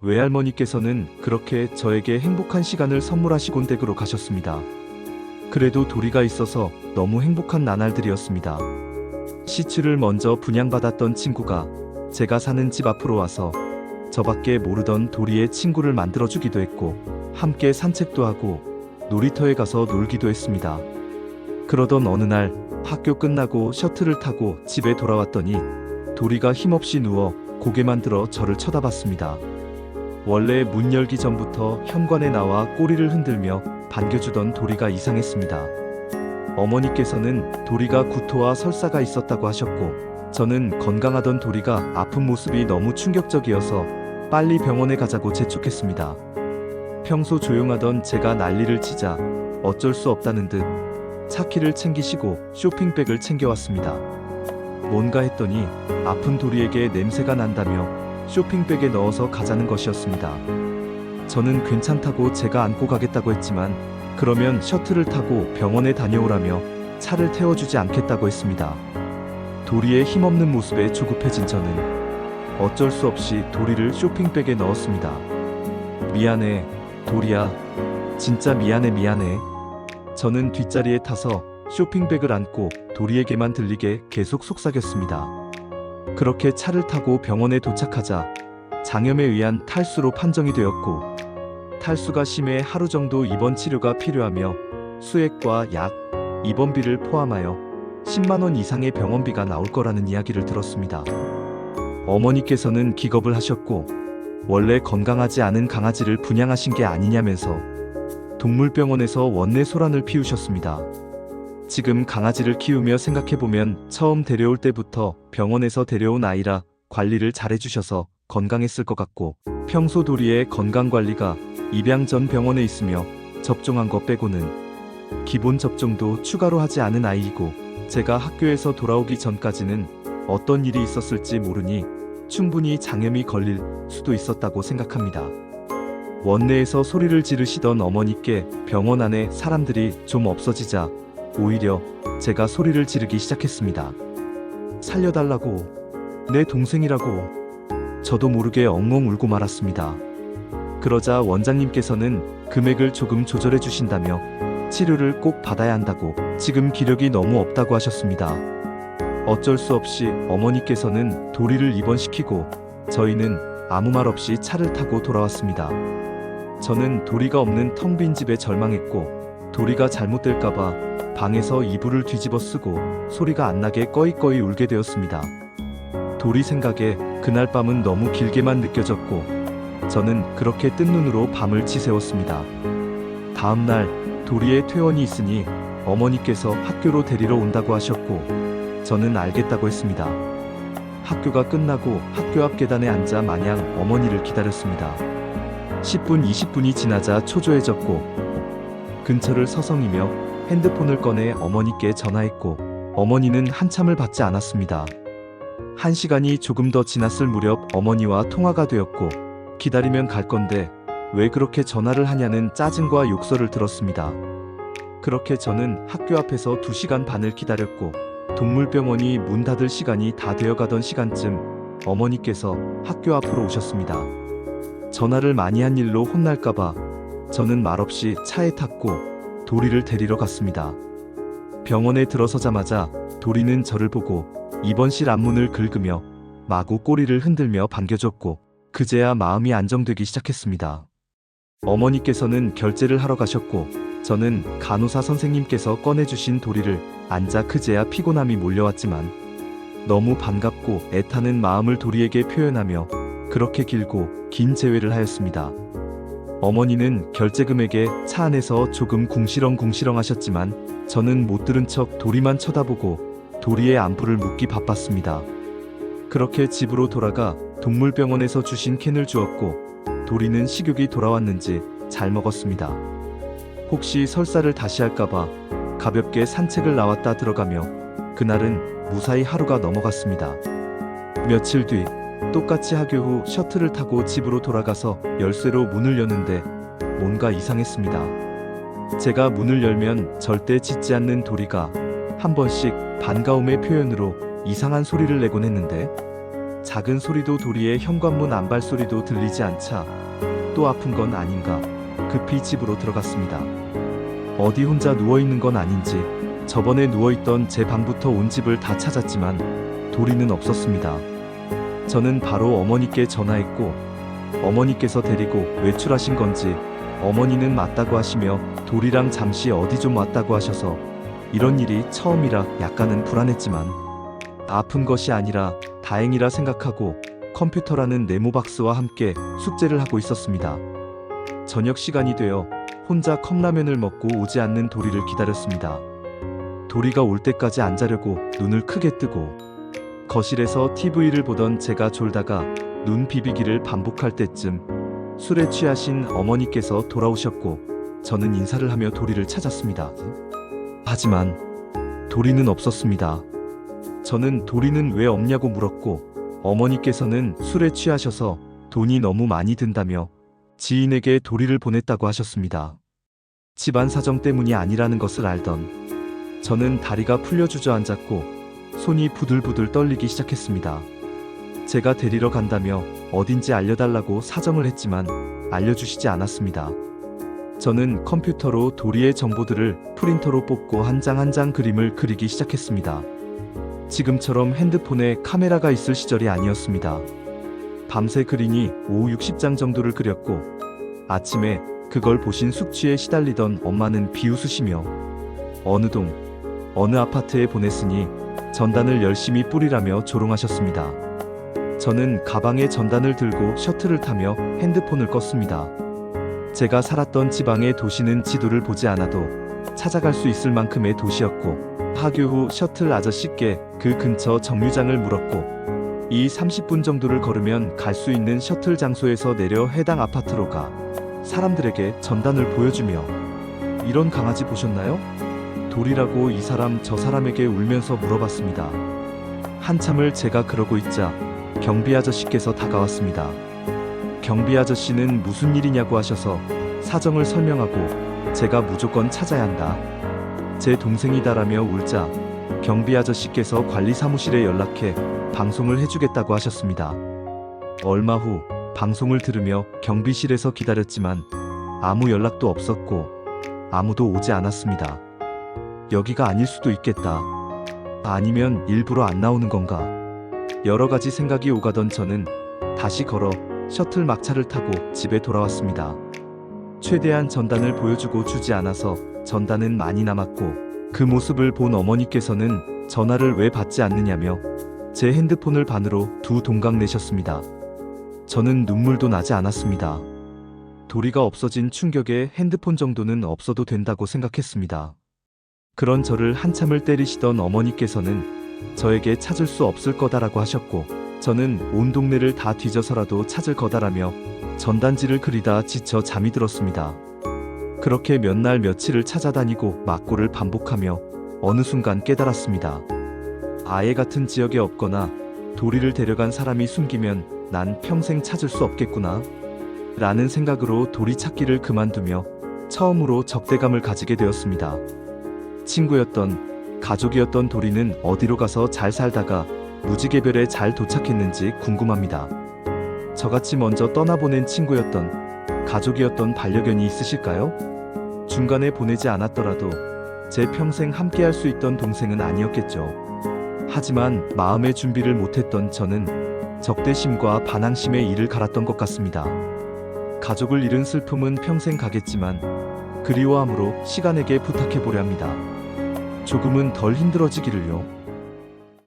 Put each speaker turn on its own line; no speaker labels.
외할머니께서는 그렇게 저에게 행복한 시간을 선물하시곤 댁으로 가셨습니다. 그래도 도리가 있어서 너무 행복한 나날들이었습니다. 시추를 먼저 분양받았던 친구가 제가 사는 집 앞으로 와서 저밖에 모르던 도리의 친구를 만들어주기도 했고, 함께 산책도 하고 놀이터에 가서 놀기도 했습니다. 그러던 어느 날 학교 끝나고 셔틀을 타고 집에 돌아왔더니 도리가 힘없이 누워 고개만 들어 저를 쳐다봤습니다. 원래 문 열기 전부터 현관에 나와 꼬리를 흔들며 반겨주던 도리가 이상했습니다. 어머니께서는 도리가 구토와 설사가 있었다고 하셨고, 저는 건강하던 도리가 아픈 모습이 너무 충격적이어서 빨리 병원에 가자고 재촉했습니다. 평소 조용하던 제가 난리를 치자 어쩔 수 없다는 듯 차키를 챙기시고 쇼핑백을 챙겨왔습니다. 뭔가 했더니 아픈 도리에게 냄새가 난다며 쇼핑백에 넣어서 가자는 것이었습니다. 저는 괜찮다고 제가 안고 가겠다고 했지만, 그러면 셔틀을 타고 병원에 다녀오라며 차를 태워주지 않겠다고 했습니다. 도리의 힘없는 모습에 조급해진 저는 어쩔 수 없이 도리를 쇼핑백에 넣었습니다. 미안해, 도리야. 진짜 미안해. 저는 뒷자리에 타서 쇼핑백을 안고 도리에게만 들리게 계속 속삭였습니다. 그렇게 차를 타고 병원에 도착하자 장염에 의한 탈수로 판정이 되었고, 탈수가 심해 하루 정도 입원 치료가 필요하며 수액과 약, 입원비를 포함하여 10만 원 이상의 병원비가 나올 거라는 이야기를 들었습니다. 어머니께서는 기겁을 하셨고, 원래 건강하지 않은 강아지를 분양하신 게 아니냐면서 동물병원에서 원내 소란을 피우셨습니다. 지금 강아지를 키우며 생각해보면 처음 데려올 때부터 병원에서 데려온 아이라 관리를 잘해주셔서 건강했을 것 같고, 평소 도리의 건강관리가 입양 전 병원에 있으며 접종한 것 빼고는 기본 접종도 추가로 하지 않은 아이이고, 제가 학교에서 돌아오기 전까지는 어떤 일이 있었을지 모르니 충분히 장염이 걸릴 수도 있었다고 생각합니다. 원내에서 소리를 지르시던 어머니께 병원 안에 사람들이 좀 없어지자 오히려 제가 소리를 지르기 시작했습니다. 살려달라고, 내 동생이라고. 저도 모르게 엉엉 울고 말았습니다. 그러자 원장님께서는 금액을 조금 조절해 주신다며 치료를 꼭 받아야 한다고, 지금 기력이 너무 없다고 하셨습니다. 어쩔 수 없이 어머니께서는 도리를 입원시키고 저희는 아무 말 없이 차를 타고 돌아왔습니다. 저는 도리가 없는 텅 빈 집에 절망했고, 도리가 잘못될까봐 방에서 이불을 뒤집어 쓰고 소리가 안 나게 꺼이꺼이 울게 되었습니다. 도리 생각에 그날 밤은 너무 길게만 느껴졌고, 저는 그렇게 뜬 눈으로 밤을 지새웠습니다. 다음날 도리의 퇴원이 있으니 어머니께서 학교로 데리러 온다고 하셨고, 저는 알겠다고 했습니다. 학교가 끝나고 학교 앞 계단에 앉아 마냥 어머니를 기다렸습니다. 10분 20분이 지나자 초조해졌고, 근처를 서성이며 핸드폰을 꺼내 어머니께 전화했고, 어머니는 한참을 받지 않았습니다. 1시간이 조금 더 지났을 무렵 어머니와 통화가 되었고, 기다리면 갈 건데 왜 그렇게 전화를 하냐는 짜증과 욕설을 들었습니다. 그렇게 저는 학교 앞에서 2시간 반을 기다렸고, 동물병원이 문 닫을 시간이 다 되어가던 시간쯤 어머니께서 학교 앞으로 오셨습니다. 전화를 많이 한 일로 혼날까봐 저는 말없이 차에 탔고 도리를 데리러 갔습니다. 병원에 들어서자마자 도리는 저를 보고 입원실 앞문을 긁으며 마구 꼬리를 흔들며 반겨줬고, 그제야 마음이 안정되기 시작했습니다. 어머니께서는 결제를 하러 가셨고, 저는 간호사 선생님께서 꺼내주신 도리를 앉아 그제야 피곤함이 몰려왔지만 너무 반갑고 애타는 마음을 도리에게 표현하며 그렇게 길고 긴 재회를 하였습니다. 어머니는 결제 금액에 차 안에서 조금 궁시렁궁시렁 하셨지만 저는 못 들은 척 도리만 쳐다보고 도리의 안부를 묻기 바빴습니다. 그렇게 집으로 돌아가 동물병원에서 주신 캔을 주었고, 도리는 식욕이 돌아왔는지 잘 먹었습니다. 혹시 설사를 다시 할까봐 가볍게 산책을 나왔다 들어가며 그날은 무사히 하루가 넘어갔습니다. 며칠 뒤 똑같이 학교 후 셔틀을 타고 집으로 돌아가서 열쇠로 문을 여는데 뭔가 이상했습니다. 제가 문을 열면 절대 짖지 않는 도리가 한 번씩 반가움의 표현으로 이상한 소리를 내곤 했는데, 작은 소리도 도리의 현관문 안발 소리도 들리지 않자 또 아픈 건 아닌가 급히 집으로 들어갔습니다. 어디 혼자 누워있는 건 아닌지 저번에 누워있던 제 방부터 온 집을 다 찾았지만 도리는 없었습니다. 저는 바로 어머니께 전화했고 어머니께서 데리고 외출하신 건지 어머니는 맞다고 하시며 도리랑 잠시 어디 좀 왔다고 하셔서 이런 일이 처음이라 약간은 불안했지만 아픈 것이 아니라 다행이라 생각하고 컴퓨터라는 네모박스와 함께 숙제를 하고 있었습니다. 저녁 시간이 되어 혼자 컵라면을 먹고 오지 않는 도리를 기다렸습니다. 도리가 올 때까지 안 자려고 눈을 크게 뜨고 거실에서 TV를 보던 제가 졸다가 눈 비비기를 반복할 때쯤 술에 취하신 어머니께서 돌아오셨고 저는 인사를 하며 도리를 찾았습니다. 하지만 도리는 없었습니다. 저는 도리는 왜 없냐고 물었고 어머니께서는 술에 취하셔서 돈이 너무 많이 든다며 지인에게 도리를 보냈다고 하셨습니다. 집안 사정 때문이 아니라는 것을 알던 저는 다리가 풀려 주저앉았고 손이 부들부들 떨리기 시작했습니다. 제가 데리러 간다며 어딘지 알려달라고 사정을 했지만 알려주시지 않았습니다. 저는 컴퓨터로 도리의 정보들을 프린터로 뽑고 한 장 한 장 그림을 그리기 시작했습니다. 지금처럼 핸드폰에 카메라가 있을 시절이 아니었습니다. 밤새 그리니 오후 60장 정도를 그렸고 아침에 그걸 보신 숙취에 시달리던 엄마는 비웃으시며 어느 동, 어느 아파트에 보냈으니 전단을 열심히 뿌리라며 조롱하셨습니다. 저는 가방에 전단을 들고 셔틀을 타며 핸드폰을 껐습니다. 제가 살았던 지방의 도시는 지도를 보지 않아도 찾아갈 수 있을 만큼의 도시였고 하교 후 셔틀 아저씨께 그 근처 정류장을 물었고 이 30분 정도를 걸으면 갈 수 있는 셔틀 장소에서 내려 해당 아파트로 가 사람들에게 전단을 보여주며 이런 강아지 보셨나요? 도리라고 이 사람 저 사람에게 울면서 물어봤습니다. 한참을 제가 그러고 있자 경비 아저씨께서 다가왔습니다. 경비 아저씨는 무슨 일이냐고 하셔서 사정을 설명하고 제가 무조건 찾아야 한다. 제 동생이다라며 울자 경비 아저씨께서 관리 사무실에 연락해 방송을 해주겠다고 하셨습니다. 얼마 후 방송을 들으며 경비실에서 기다렸지만 아무 연락도 없었고 아무도 오지 않았습니다. 여기가 아닐 수도 있겠다. 아니면 일부러 안 나오는 건가? 여러 가지 생각이 오가던 저는 다시 걸어 셔틀 막차를 타고 집에 돌아왔습니다. 최대한 전단을 보여주고 주지 않아서 전단은 많이 남았고 그 모습을 본 어머니께서는 전화를 왜 받지 않느냐며 제 핸드폰을 반으로 두 동강 내셨습니다. 저는 눈물도 나지 않았습니다. 도리가 없어진 충격에 핸드폰 정도는 없어도 된다고 생각했습니다. 그런 저를 한참을 때리시던 어머니께서는 저에게 찾을 수 없을 거다라고 하셨고 저는 온 동네를 다 뒤져서라도 찾을 거다라며 전단지를 그리다 지쳐 잠이 들었습니다. 그렇게 몇 날 며칠을 찾아다니고 막고를 반복하며 어느 순간 깨달았습니다. 아예 같은 지역에 없거나 도리를 데려간 사람이 숨기면 난 평생 찾을 수 없겠구나 라는 생각으로 도리 찾기를 그만두며 처음으로 적대감을 가지게 되었습니다. 친구였던 가족이었던 도리는 어디로 가서 잘 살다가 무지개별에 잘 도착했는지 궁금합니다. 저같이 먼저 떠나보낸 친구였던 가족이었던 반려견이 있으실까요? 중간에 보내지 않았더라도 제 평생 함께할 수 있던 동생은 아니었겠죠. 하지만 마음의 준비를 못했던 저는 적대심과 반항심에 이를 갈았던 것 같습니다. 가족을 잃은 슬픔은 평생 가겠지만 그리워함으로 시간에게 부탁해보려 합니다. 조금은 덜 힘들어지기를요.